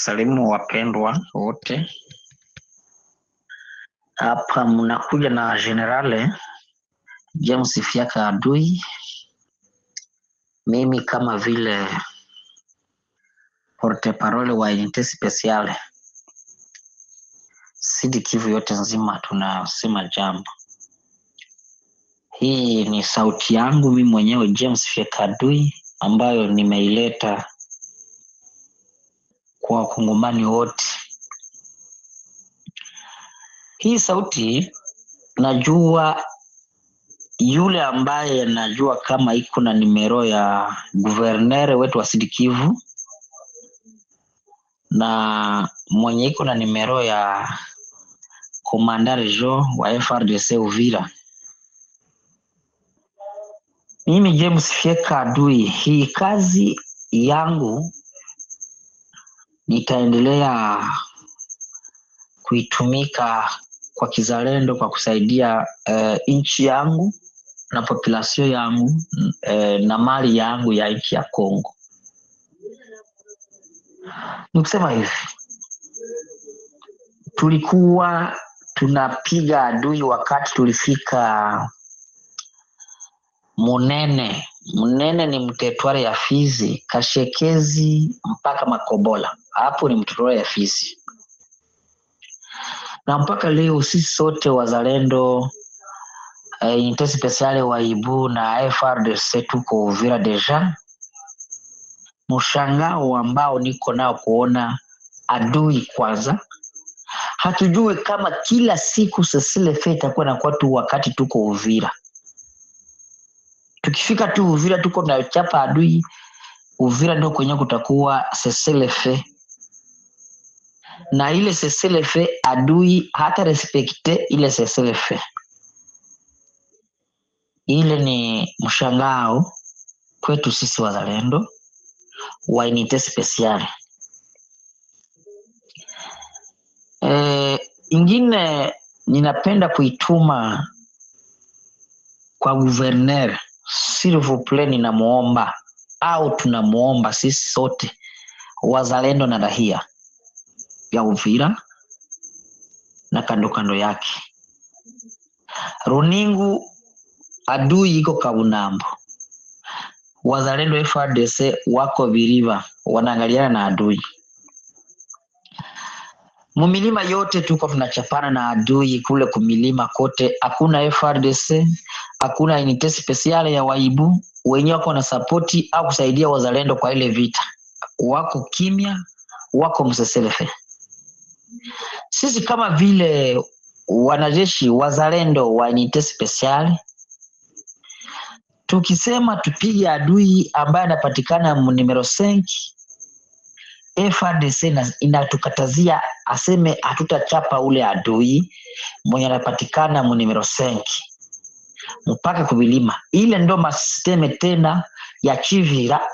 Wasalimu wapendwa wote. Hapa mnakuja na Generale James Fiaka Adui. Mimi kama vile porte-parole wa Unité Speciale Sud Kivu yote nzima tunasema jambo. Hii ni sauti yangu mimi mwenyewe James Fiaka Adui ambayo nimeileta kwa wakongomani wote. Hii sauti najua yule ambaye najua kama iko na nimero ya guvernere wetu wa Sud Kivu na mwenye iko na nimero ya komanda region wa FRDC Uvira. Mimi James Fiaka Adui, hii kazi yangu nitaendelea kuitumika kwa kizalendo kwa kusaidia nchi yangu na population yangu na mali yangu ya nchi ya Kongo. Nikusema hivi, tulikuwa tunapiga adui wakati tulifika Munene. Munene ni mteritwari ya Fizi, Kashekezi mpaka Makobola. Hapo ni mteritwari ya Fizi. Na mpaka leo sisi sote wazalendo Unité Speciale wa Ibu na FRDC tuko Uvira deja. Mshangao ambao niko nao kuona adui kwanza. Hatujui kama kila siku Cecile Fe itakuwa na kwa tu wakati tuko Uvira. Tukifika tu Uvira tuko na chapa adui. Uvira ndio kwenye kutakuwa Cecile Fe. Na ile Cecile Fe adui hata respekte ile Cecile Fe. Ile ni mshangao kwetu sisi wazalendo wa Unité Speciale. Ingine ninapenda kuituma kwa gouverneur, s'il vous plaît, ninamuomba au tunamuomba sisi sote wazalendo na rahia ya Uvira na kando kando yake. Runingu adui iko Kabunambo. Wazalendo FRDC wako Biriba wanaangaliana na adui. Mumilima yote tuko tunachapana na adui kule kumilima kote. Hakuna FRDC, hakuna Unité Speciale ya Waibu wenyewe wako na support au kusaidia wazalendo kwa ile vita. Wako kimya, wako mseselefe. Sisi kama vile wanajeshi wazalendo wa Unité Speciale tukisema tupige adui ambaye anapatikana numero 5, FRDC inatukatazia aseme hatutachapa ule adui mwenye anapatikana numero 5 mpaka kubilima. Ile ndo masisteme tena ya Chivira.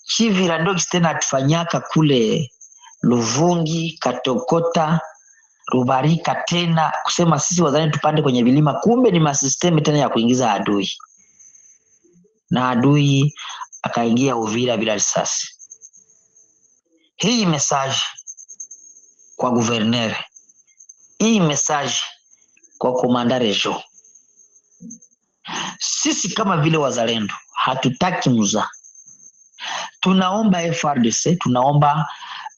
Chivira ndo tena atufanyaka kule Luvungi, Katokota, Rubarika tena kusema sisi wazalendo tupande kwenye vilima, kumbe ni masisteme tena ya kuingiza adui. Na adui akaingia Uvira bila risasi. Hii message kwa gouverneur. Hii message kwa komanda region. Sisi kama vile wazalendo hatutaki mza. Tunaomba FRDC, tunaomba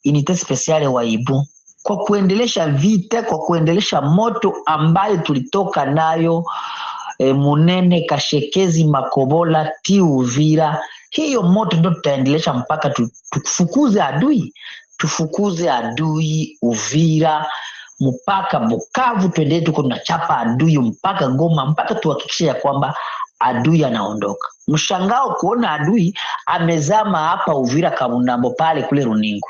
Unité Speciale wa Ibu kwa kuendelesha vita, kwa kuendelesha moto ambayo tulitoka nayo Munene, Kashekezi, Makobola, Uvira. Hiyo moto ndio tutaendelesha mpaka tufukuze adui. Tufukuze adui Uvira mpaka Bukavu, tuendelee tuko tunachapa adui mpaka Goma, mpaka tuhakikishe ya kwamba adui anaondoka. Mshangao kuona adui amezama hapa Uvira Kabunambo pale kule Runingu.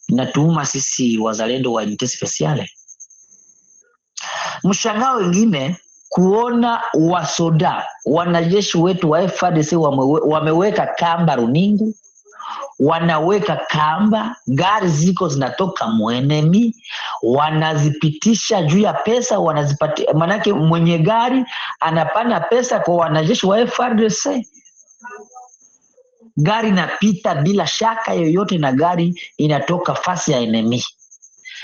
Natuuma sisi wazalendo wa Unité Speciale. Mshangao wengine kuona wasoda wanajeshi wetu wa FRDC wameweka kamba Runingu, wanaweka kamba, gari ziko zinatoka muenemi, wanazipitisha juu ya pesa, wanazipatia, manake mwenye gari anapana pesa kwa wanajeshi wa FRDC. gari inapita bila shaka yoyote na gari inatoka fasi ya enemy.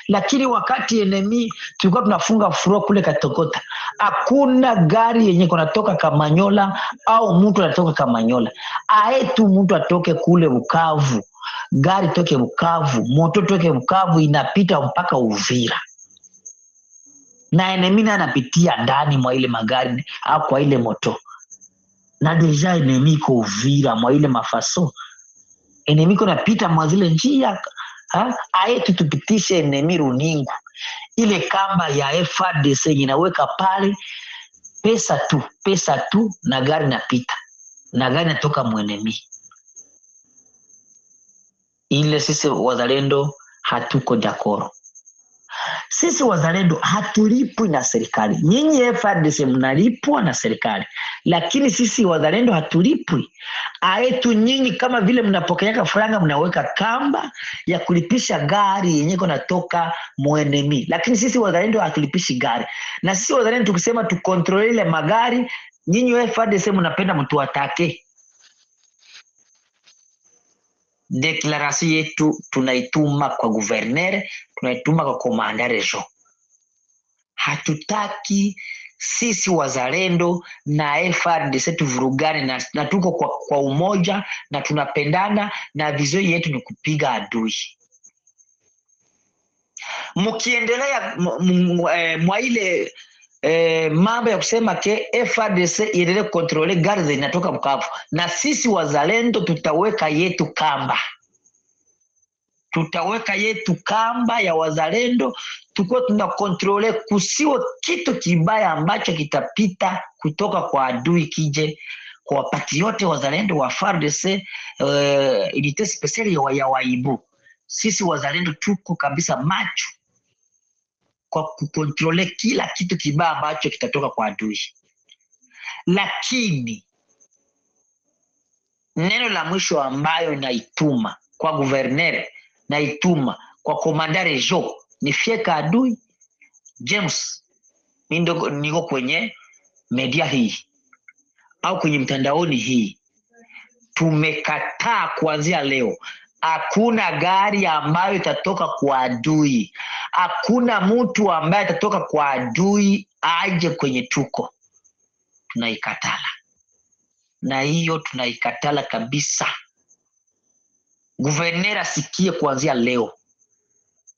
Lakini wakati enemy tulikuwa tunafunga furo kule Katogota, hakuna gari yenye kunatoka Kamanyola au mtu anatoka Kamanyola. Aetu mtu atoke kule Bukavu, gari toke Bukavu, moto toke Bukavu, inapita mpaka Uvira. Na enemy na anapitia ndani mwa ile magari au kwa ile moto. Na deja enemy ko Uvira mwa ile mafaso. Enemy ko napita mwa zile njia. Aetu tupitishe enemy runingu. Ile kamba ya FARDC inaweka pale, pesa tu na gari napita. Na gari natoka mwenemi. Ile sisi wazalendo hatuko dakoro. Sisi wazalendo hatulipwi na serikali. Nyinyi FARDC mnalipwa na serikali. Lakini sisi wazalendo hatulipwi. Aetu nyinyi kama vile mnapokeaka franga mnaweka kamba ya kulipisha gari yenye natoka mwenemi. Lakini sisi wazalendo hatulipishi gari. Na sisi wazalendo tukisema tukontrole ile magari, nyinyi FARDC mnapenda mtu atake. Deklarasi yetu tunaituma kwa guverner, tunaituma kwa komanda region. Hatutaki sisi wazalendo na FARDC tuvurugane na tuko kwa umoja na tunapendana na vizio yetu ni kupiga adui. Mkiendelea mwa ile mambo ya kusema ke FARDC iendelee kontrole gari zinatoka Bukavu, na sisi wazalendo tutaweka yetu kamba. Tutaweka yetu kamba ya wazalendo, tuko tunakontrole kusiwe kitu kibaya ambacho kitapita kutoka kwa adui kije kwa wapati yote wazalendo wa FARDC unité spéciale ya waibu. Sisi wazalendo tuko kabisa macho kwa kukontrole kila kitu kibaya ambacho kitatoka kwa adui. Lakini neno la mwisho ambayo naituma kwa guverner, naituma kwa komanda region, ni fieka adui. James, niko kwenye media hii au kwenye mtandaoni hii, tumekataa kuanzia leo. Hakuna gari ambayo itatoka kwa adui. Hakuna mtu ambaye atatoka kwa adui aje kwenye tuko. Tunaikatala. Na hiyo tunaikatala kabisa. Guverner asikie kuanzia leo.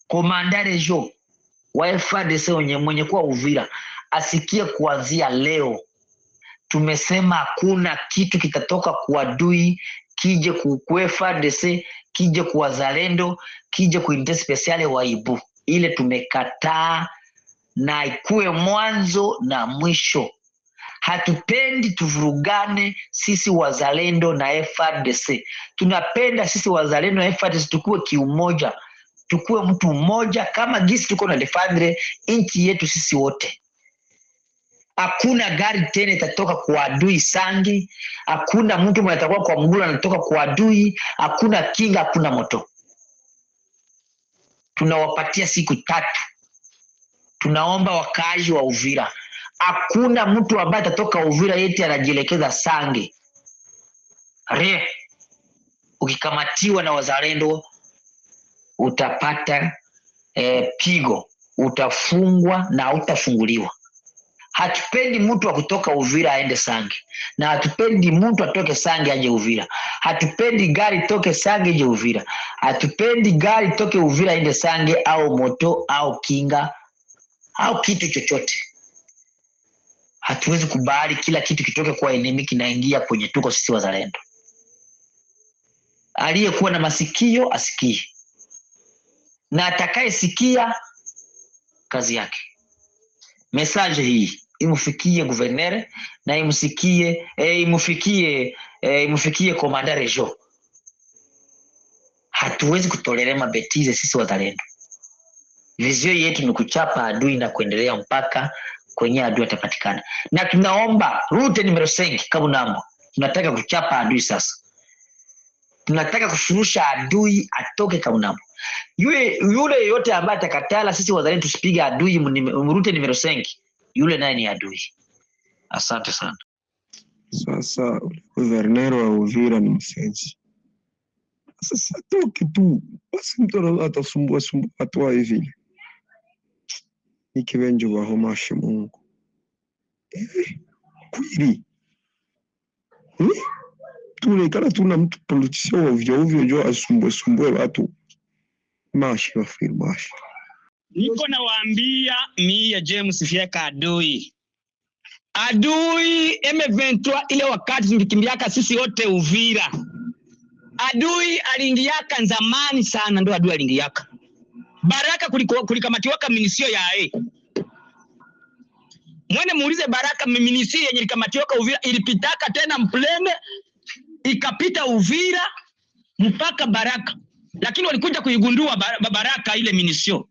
Komanda region wa FARDC mwenye kuwa Uvira asikie kuanzia leo. Tumesema hakuna kitu kitatoka kwa adui kije kwa FARDC, kije kwa wazalendo, kije kwa unité spéciale waibu. Ile tumekataa na ikuwe mwanzo na mwisho. Hatupendi tuvurugane sisi wazalendo na FARDC. Tunapenda sisi wazalendo na FARDC tukue kiumoja, tukue mtu mmoja kama gisi tuko na defendre inchi yetu sisi wote. Hakuna gari tena itatoka kwa adui Sangi, hakuna mtu mwenye atakuwa kwa mguu anatoka kwa adui, hakuna kinga, hakuna moto. Tunawapatia siku 3. Tunaomba wakazi wa Uvira, hakuna mtu ambaye atatoka Uvira yeti anajielekeza Sangi. Ukikamatiwa na wazalendo utapata pigo, utafungwa na utafunguliwa. Hatupendi mtu wa kutoka Uvira aende Sangi, na hatupendi mtu atoke Sangi aje Uvira. Hatupendi gari toke Sangi aje Uvira. Hatupendi gari toke Uvira aende Sangi au moto au kinga au kitu chochote. Hatuwezi kubali kila kitu kitoke kwa enemy kinaingia kwenye tuko sisi wazalendo. Aliyekuwa na masikio asikie, na atakaye sikia kazi yake. Message hii imufikie guverner na imufikie komanda region. Hatuwezi kutolera mabetize sisi wazalendo. Vizio yetu ni kuchapa adui na kuendelea mpaka kwenye adui atapatikana. Na tunaomba route numero 5 Kabunambo. Tunataka kuchapa adui sasa. Tunataka kushurusha adui atoke Kabunambo. Yule yote ambaye atakatala sisi wazalendo tusipiga adui route numero 5, yule naye ni adui. Asante sana. Sasa guverner wa Uvira ni msenzi. Sasa toke tu. Basi mtu atasumbua watu hivi. Nikiwenje wa homashe Mungu. Kweli. Tunaikana tuna mtu politisien ovyo ndio asumbue watu. Mashi wafiri mashi. Niko nawaambia mie James Fieka adui M23 ile wakati tulikimbiaka sisi wote Uvira. Adui aliingiaka zamani sana, ndo adui aliingiaka. Baraka kulikamatiwaka minisio ya Mwene muulize Baraka minisio yenye likamatiwaka Uvira ilipitaka tena mplene ikapita Uvira mpaka Baraka. Lakini walikuja kuigundua Baraka ile minisio.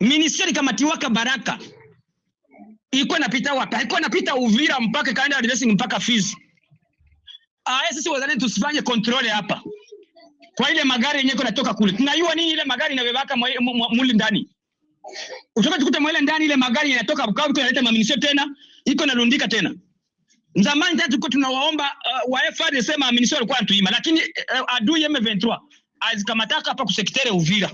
Minisio likamatiwaka Baraka. Ilikuwa inapita wapi? Ilikuwa inapita Uvira mpaka kaenda addressing mpaka Fizi. Sisi wazalendo tusifanye control hapa. Kwa ile magari yenyewe kunatoka kule. Tunajua nini ile magari inabebaka muli ndani. Utoka tukute mwele ndani ile magari yanatoka Bukavu inaleta maminisio tena, iko narundika tena. Zamani tena tulikuwa tunawaomba wa FARDC sema maminisio alikuwa anatuima, lakini adui M23 azikamataka hapa kusektere Uvira.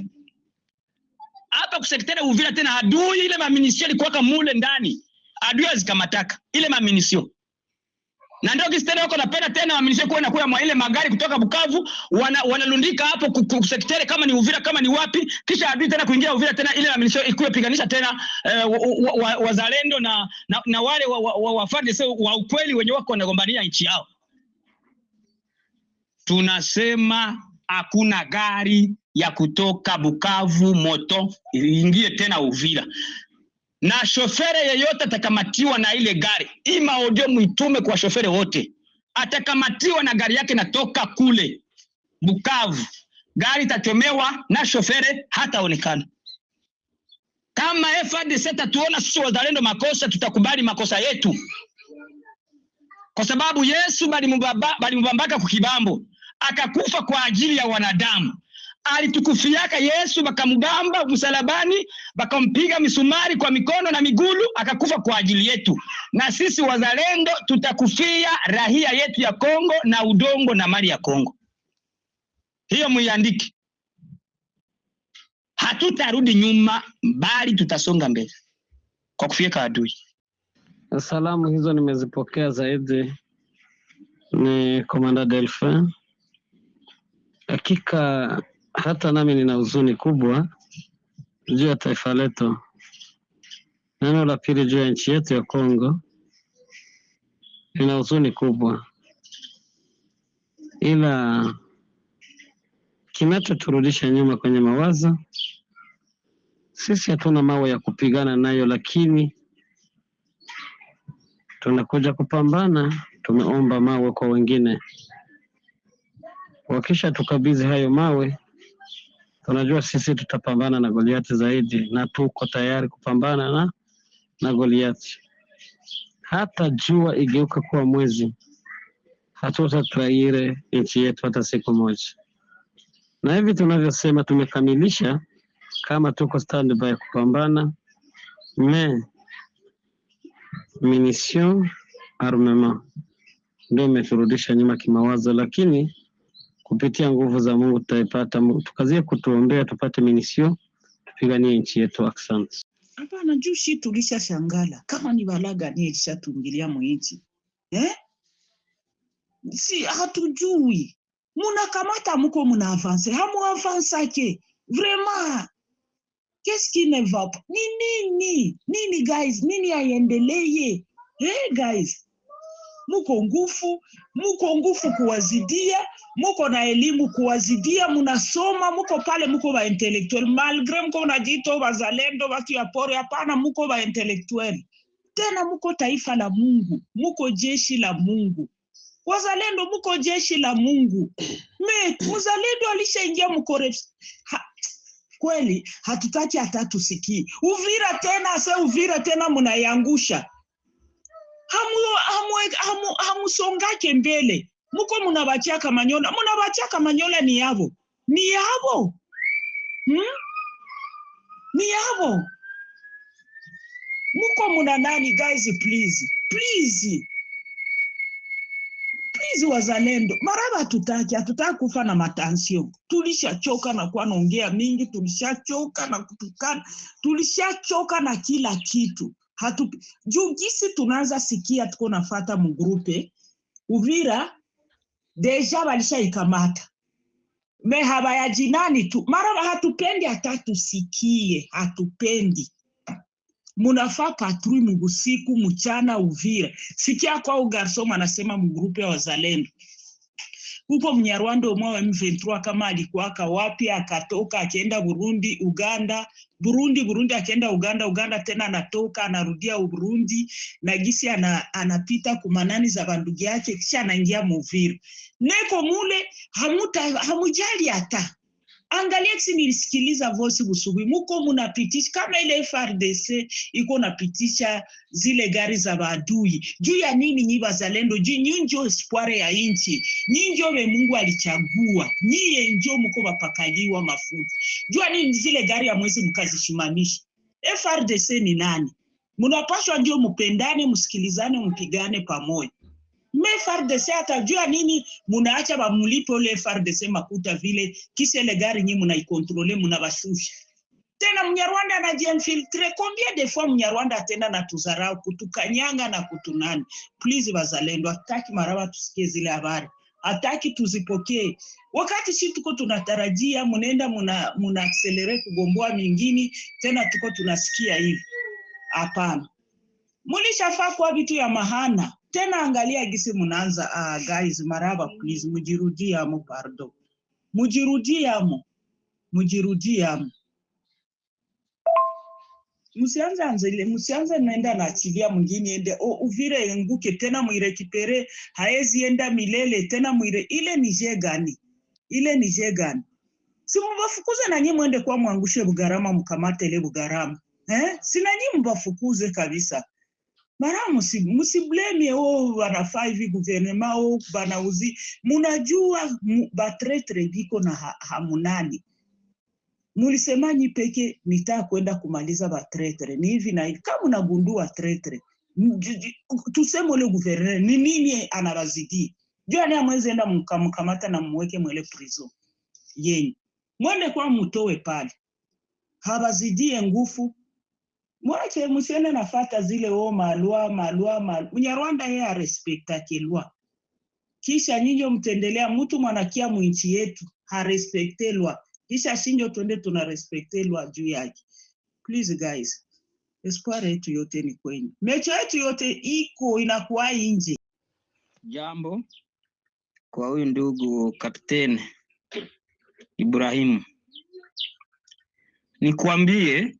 Hapa kusektere Uvira tena adui ile maminisio ilikuwa mule ndani. Adui azikamataka ile maminisio. Na ndio kistene wako napenda tena waminishe kuwa nakuya mwa ile magari kutoka Bukavu wanalundika hapo kusektere kama ni Uvira kama ni wapi, kisha adui tena kuingia Uvira tena ile waminishe ikuwe piganisha tena wazalendo na wale wa FARDC wa ukweli wenye wako wanagombania nchi yao. Tunasema hakuna gari ya kutoka Bukavu moto ingie tena Uvira. Na shofere yeyote atakamatiwa na ile gari. Ima audio muitume kwa shofere wote. Atakamatiwa na gari yake natoka kule Bukavu. Gari itachomewa na shofere hataonekana. Kama FARDC tatuona sisi wazalendo makosa, tutakubali makosa yetu. Kwa sababu Yesu bali mbambaka kukibambo. Akakufa kwa ajili ya wanadamu. Alitukufiaka Yesu bakamubamba msalabani, bakampiga misumari kwa mikono na migulu, akakufa kwa ajili yetu. Na sisi wazalendo tutakufia rahia yetu ya Kongo na udongo na mali ya Kongo. Hiyo muiandike. Hatutarudi nyuma, bali tutasonga mbele kwa kufika adui. Salamu hizo nimezipokea zaidi ni Komanda Delphin. Hakika hata nami nina huzuni kubwa juu ya taifa letu. Neno la pili juu ya nchi yetu ya Kongo, nina huzuni kubwa. Ila kinachoturudisha nyuma kwenye mawazo, sisi hatuna mawe ya kupigana nayo, lakini tunakuja kupambana, tumeomba mawe kwa wengine. Wakisha tukabidhi hayo mawe, tunajua sisi tutapambana na Goliati zaidi, na tuko tayari kupambana na Goliati. Hata jua igeuka kuwa mwezi, hatutatraire nchi yetu hata siku moja. Na hivi tunavyosema tumekamilisha, kama tuko standby kupambana, munition armement ndio imeturudisha nyuma kimawazo, lakini kupitia nguvu za Mungu tutaipata. Tukazie kutuombea tupate munition, tupiganie nchi yetu. Asante. Hapana, juu shi tulisha shangala kama ni balaga ni ilishatungilia mwinchi. Si hatujui. Muna kamata muko muna avance, hamu avance ke. Vraiment. Qu'est-ce qui ne va pas? Nini guys, nini aiendeleye? Guys. Muko ngufu kuwazidia, muko na elimu kuwazidia, munasoma, muko pale, muko ba intellectual. Malgré muko unajito wazalendo watu ya pori, hapana, muko ba intellectual. Tena muko taifa la Mungu, muko jeshi la Mungu. Wazalendo muko jeshi la Mungu. Mzalendo alishaingia kweli, hatutaki hata tusikii. Uvira tena munayangusha. Hamusongake mbele. Muko munabachia Kamanyola ni yabo. Ni yabo. Muko muna nani guys, please. Please wazalendo, maraba hatutaki kufa na matansio. Tulishachoka na kuwa naongea mingi, tulishachoka na kutukana, tulishachoka na kila kitu. Juu gisi tunaanza sikia tuko nafata mgrupe, Uvira deja walisha ikamata. Me habaya jinani tu, maraba hatupendi hata tusikie, hatupendi. Munafaa patrui mubusiku mchana Uvira. Sikia kwa ugarsoma anasema mgrupe ya wazalendo. Huko Mnyarwanda umwa M23 kama alikuwaka wapi akatoka akienda Burundi, Uganda, Burundi akienda Uganda tena anatoka anarudia Burundi na gisi anapita kumanani za bandugi yake kisha anaingia Uvira. Neko mule hamujali hata. Angalia kisi nilisikiliza voice busubuhi, muko munapitisha kama ile FARDC iko napitisha zile gari za maadui. Juu ya nini nyi wazalendo? Juu nyi ndio espoir ya inchi. Nyi ndio Mungu alichagua. Nyi ndio mko mapakaliwa mafuta. Juu ya nini zile gari ya mwezi mkazishimamisha? FARDC ni nani? Munapaswa ndio mpendane, msikilizane, mpigane pamoja. Me FARDC atajua nini munaacha bamulipo le FARDC makuta vile kise ile gari nyi munaikontrole munabashusha. Tena Mnyarwanda anajiinfiltre. Combien de fois Mnyarwanda atenda na tuzarau kutukanyanga na kutunani. Please wazalendo, hataki maraba tusikie zile habari. Hataki tuzipokee. Wakati si tuko tunatarajia munenda muna accelerate kugomboa mingine tena tuko tunasikia hivi. Hapana. Mulishafaa kwa vitu ya mahana. Tena angalia gisi munaanza guys maraba please mujirudie amo pardon. Mujirudie amo. Musianza naenda na achilia mwingine ende Uvira enguke tena muirekipere haezi enda milele tena ile ni jegani. Si mbafukuze na nyinyi mwende kwa mwangushe Bugarama mkamate ile Bugarama. Sina nyinyi mbafukuze kabisa. Mara musibleme wanafaa hivi gouvernement banauzi. Munajua batretre biko na hamunani. Mulisema nyi peke nitaka kwenda kumaliza batretre. Ni hivi na hivi. Kama unagundua tretre, tuseme ule gouverneur ni nini anabazidi. Jua ni amwezi enda mkamata na mweke mwele prison. Yenye. Mwende kwa mutowe pale. Habazidie ngufu. Mwache musiene nafata zile malua. Mnyarwanda yeye arespekta kilwa. Kisha nyinyo mtendelea mtu mwanakia mwinchi yetu harespekte lwa. Kisha shinjo tuende tunarespekte lwa juu yake. Please guys. Espoir yetu yote ni kwenye. Mecho yetu yote iko inakuwa nje. Jambo kwa huyu ndugu Kapteni Ibrahimu. Nikwambie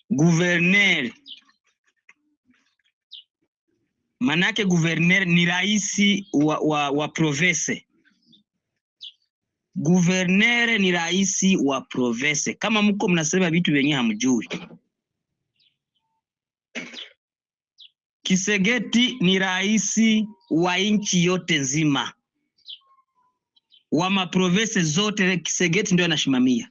gouverneur, manake gouverneur ni raisi wa province. Gouverneur ni raisi wa province. Kama mko mnasema vitu vyenye hamjui. Kisegeti ni raisi wa inchi yote nzima. Wa maprovince zote Kisegeti ndio anashimamia.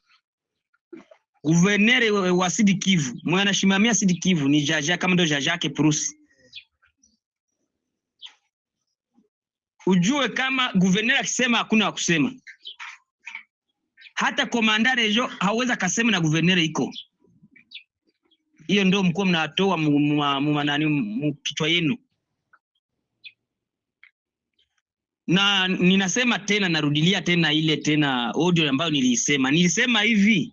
Gouverneur wa Sud Kivu, mwana anashimamia Sud Kivu ni Jaja kama ndo Jaja Keprusi. Ujue kama gouverneur akisema hakuna wa kusema. Hata komanda rejo haweza kasema na gouverneur iko. Hiyo ndio mko mnatoa kichwa yenu. Na ninasema tena, narudilia tena ile tena audio ambayo nilisema hivi.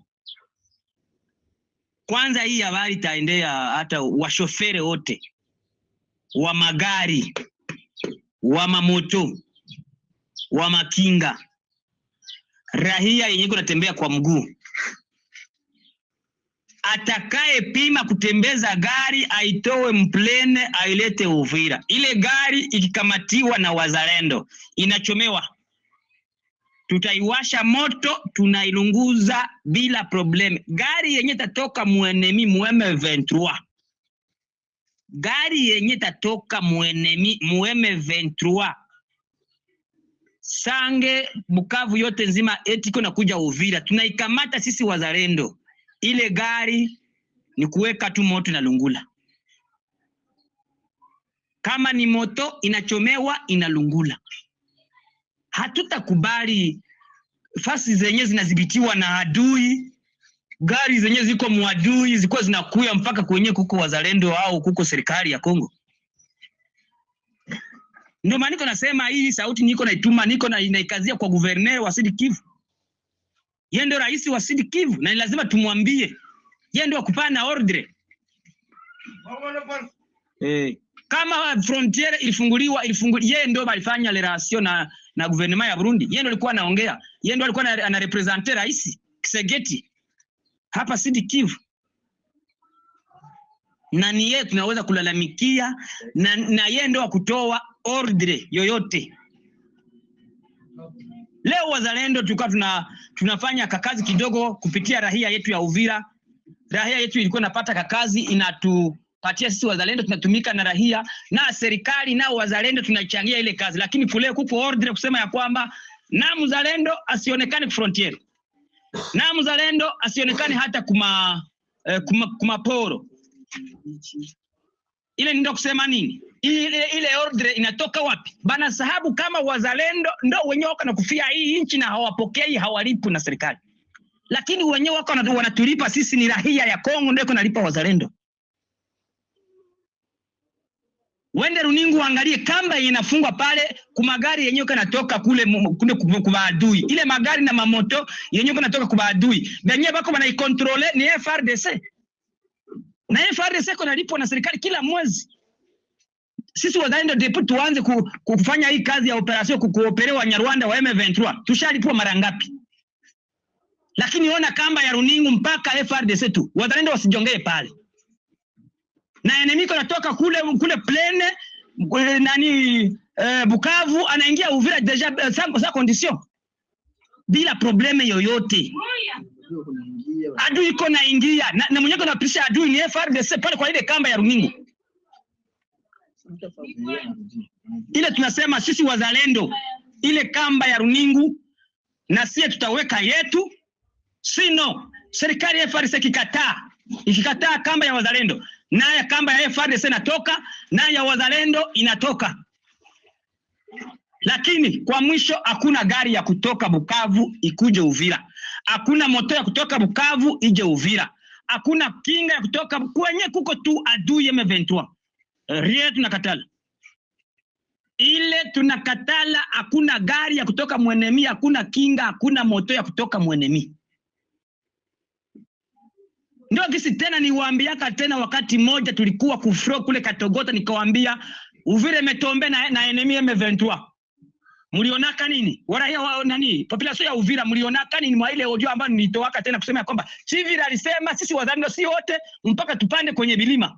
Kwanza hii habari taendea hata washofere wote wa magari, wa mamoto, wa makinga, rahia yenye kunatembea kwa mguu. Atakaye pima kutembeza gari aitowe Mplene ailete Uvira. Ile gari ikikamatiwa na wazalendo inachomewa. Tutaiwasha moto, tunailunguza bila problem. Gari yenye tatoka muenemi M23. Gari yenye tatoka muenemi M23. Sange Bukavu yote nzima etiko na kuja Uvira. Tunaikamata sisi wazalendo. Ile gari ni kuweka tu moto na lungula. kama ni moto inachomewa inalungula. Hatutakubali fasi zenye zinadhibitiwa na adui, gari zenye ziko muadui ziko zinakuya mpaka kwenye kuko wazalendo au kuko serikali ya Kongo. Ndio maana niko nasema hii sauti niko naituma, niko naikazia kwa governor wa Sud Kivu. Yeye ndio rais wa Sud Kivu na lazima tumwambie. Yeye ndio akupana ordre. Kama frontiere ilifunguliwa, yeye ndio alifanya relation na gouvernement ya Burundi. Yeye ndio alikuwa anaongea. Yeye ndio alikuwa anarepresenter rais Kisegeti hapa Sud Kivu. Na ni yeye tunaweza kulalamikia na yeye ndio akutoa ordre yoyote. Leo wazalendo tulikuwa tunafanya kakazi kidogo kupitia rahia yetu ya Uvira. Rahia yetu ilikuwa inapata kakazi, inatupatia sisi wazalendo, tunatumika na rahia na serikali na wazalendo tunachangia ile kazi. Lakini kule kuko ordre kusema ya kwamba na mzalendo asionekane frontier, na mzalendo asionekane hata kuma poro. Ile ndio kusema nini? Ile ordre inatoka wapi? Bana sahabu kama wazalendo ndio wenyewe wako na kufia hii nchi na hawapokei, hawalipu na serikali. Lakini wenyewe wako wanatulipa sisi, ni rahia ya Kongo ndio kunalipa wazalendo. Wende runingu angalie kamba inafungwa pale, kumagari yenyewe kanatoka kule kwa adui. Ile magari na mamoto yenyewe kanatoka kwa adui. Benye bako banaikontrole ni FARDC. Na FARDC kunalipwa na serikali kila mwezi. Sisi wazalendo ndipo tuanze kufanya hii kazi ya operation kukoopere wa Nyarwanda wa M23. Tushalipwa mara ngapi? Lakini ona kamba ya runingu mpaka FARDC tu. Wazalendo wasijongee pale. Na enemy natoka kule plene Bukavu anaingia Uvira deja sans condition. Bila probleme yoyote. Adui iko naingia na mwenyewe anapisha adui ni FARDC pale kwa ile kamba ya runingu. Ile tunasema sisi wazalendo, ile kamba ya runingu na sisi tutaweka yetu, sino serikali ya FARDC ikikataa kamba ya wazalendo, na ya kamba ya FARDC inatoka na ya wazalendo inatoka. Lakini kwa mwisho hakuna gari ya kutoka Bukavu ikuje Uvira. Hakuna moto ya kutoka Bukavu ije Uvira. Hakuna kinga ya kutoka kwenye kuko tu adui M23. Rie tunakatala. Ile tunakatala, hakuna gari ya kutoka mwenemi, hakuna kinga, hakuna moto ya kutoka mwenemi. Ndio kisi tena niwaambiaka tena wakati moja tulikuwa kufro kule Katogota nikawaambia Uvira imetombe na enemy M23. Mlionaka nini? Warahia nani? Population ya Uvira mlionaka nini mwa ile audio ambayo nilitoaka tena kusema kwamba Chivira alisema sisi wazalendo si wote mpaka tupande kwenye bilima.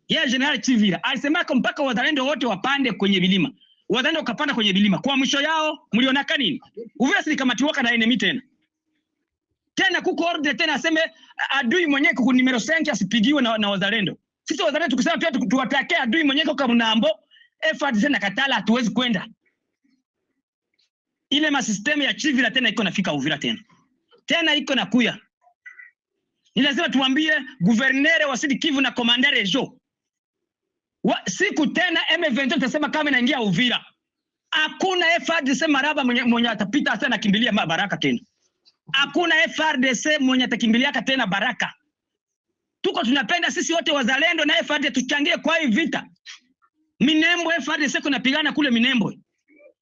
Yeye General Chivira alisema mpaka wazalendo wote wapande kwenye bilima. Wazalendo wakapanda kwenye bilima. Kwa mwisho yao mlionaka nini? Uvira silikamatiwaka na enemy tena. Tena kuko order tena aseme adui mwenyewe kwa numero 5 asipigiwe na wazalendo. Sisi wazalendo tukisema pia tuwatake adui mwenyewe kwa Mnambo, FARDC na katala hatuwezi kwenda. Ile masistemu ya Chivira tena iko nafika Uvira tena iko nakuya. Ni lazima tuambie gouverneur wa Sud Kivu na commander region. Siku tena M23 tutasema kama inaingia Uvira. Hakuna FARDC maraba mwenye atapita sana kimbilia Baraka tena. Hakuna FARDC mwenye atakimbilia tena Baraka. Tuko tunapenda sisi wote wazalendo na FARDC tuchangie kwa hii vita. Minembwe FARDC kunapigana kule Minembwe.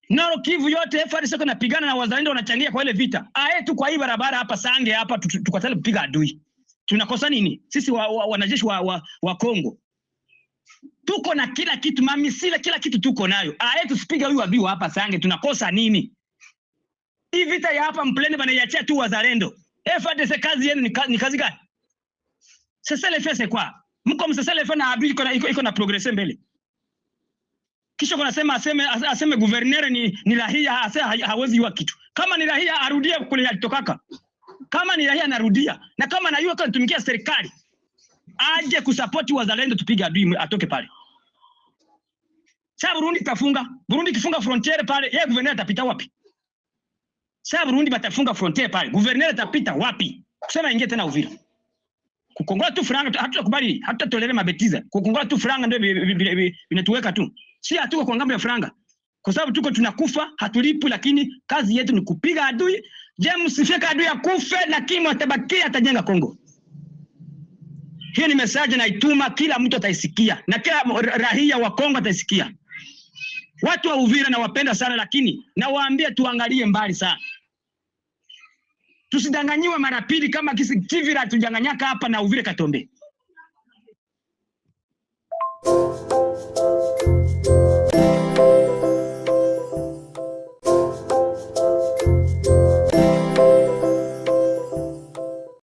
Noro Kivu yote FARDC kunapigana na wazalendo wanachangia kwa ile vita. Tu kwa hii barabara hapa Sange hapa tukataka kupiga adui. Tunakosa nini? Sisi wanajeshi wa Kongo. Tuko na kila kitu, mamisile kila kitu tuko nayo. Tusipige huyu adui hapa Sange, tunakosa nini? Hii vita ya hapa mplene banaiachia tu wazalendo. FARDC kazi yenu ni kazi gani? Sasa le fait quoi? Mko msasele fait na adui iko na progresser mbele. Kisha kunasema aseme gouverneur ni rahia hawezi yua kitu. Kama ni rahia arudie kule alitokaka. Kama ni rahia anarudia. Na kama na yua kwa tumikia serikali, aje kusupport wazalendo tupige adui atoke pale. Sasa Burundi kafunga. Burundi kifunga frontiere pale, yeye gouverneur atapita wapi? Sasa Burundi batafunga frontiere pale, gouverneur atapita wapi? Kusema ingie tena Uvira. Kukongola tu franga hatutakubali, hatutatolera mabetiza. Kukongola tu franga ndio vinatuweka tu. Si hatuko kwa ngambo ya franga. Kwa sababu tuko tunakufa, hatulipu, lakini kazi yetu ni kupiga adui. Je, msifika adui akufe, lakini atabakia atajenga Kongo. Hiyo ni message naituma, kila mtu ataisikia na kila raia wa Kongo ataisikia. Watu wa Uvira nawapenda sana, lakini nawaambia tuangalie mbali sana. Tusidanganyiwe mara pili kama Kivira tujanganyaka hapa na Uvira Katombe.